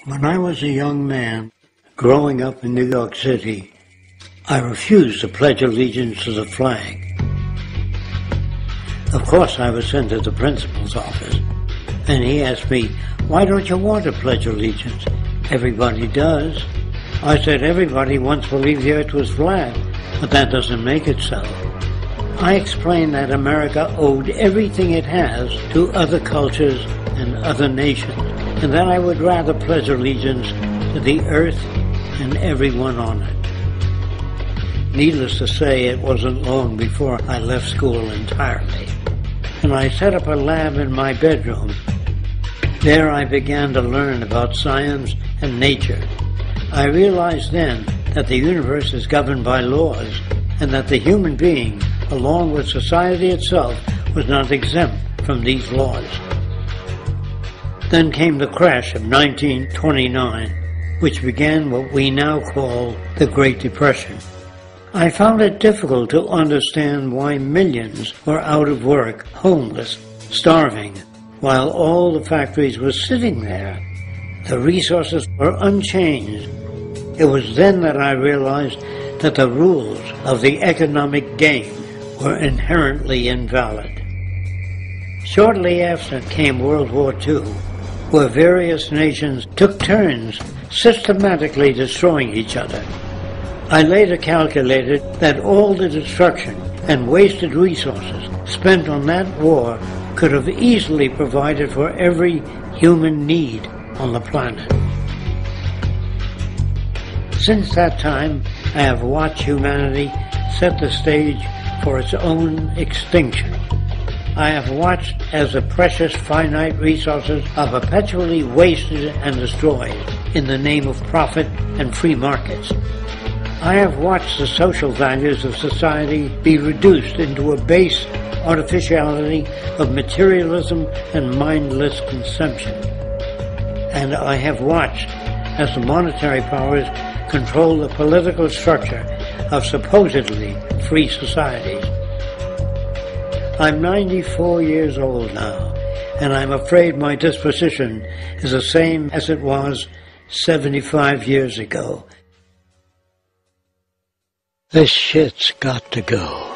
When I was a young man, growing up in New York City, I refused to pledge allegiance to the flag. Of course, I was sent to the principal's office, and he asked me, "Why don't you want to pledge allegiance? Everybody does." I said, "Everybody once believed the earth was flat, but that doesn't make it so." I explained that America owed everything it has to other cultures and other nations, and that I would rather pledge allegiance to the earth and everyone on it. Needless to say, it wasn't long before I left school entirely, and I set up a lab in my bedroom. There I began to learn about science and nature. I realized then that the universe is governed by laws, and that the human being, along with society itself, was not exempt from these laws. Then came the crash of 1929, which began what we now call the Great Depression. I found it difficult to understand why millions were out of work, homeless, starving, while all the factories were sitting there. The resources were unchanged. It was then that I realized that the rules of the economic game were inherently invalid. Shortly after came World War II, where various nations took turns systematically destroying each other. I later calculated that all the destruction and wasted resources spent on that war could have easily provided for every human need on the planet. Since that time, I have watched humanity set the stage for its own extinction. I have watched as the precious finite resources are perpetually wasted and destroyed in the name of profit and free markets. I have watched the social values of society be reduced into a base artificiality of materialism and mindless consumption. And I have watched as the monetary powers control the political structure of supposedly free societies. I'm 94 years old now, and I'm afraid my disposition is the same as it was 75 years ago. This shit's got to go.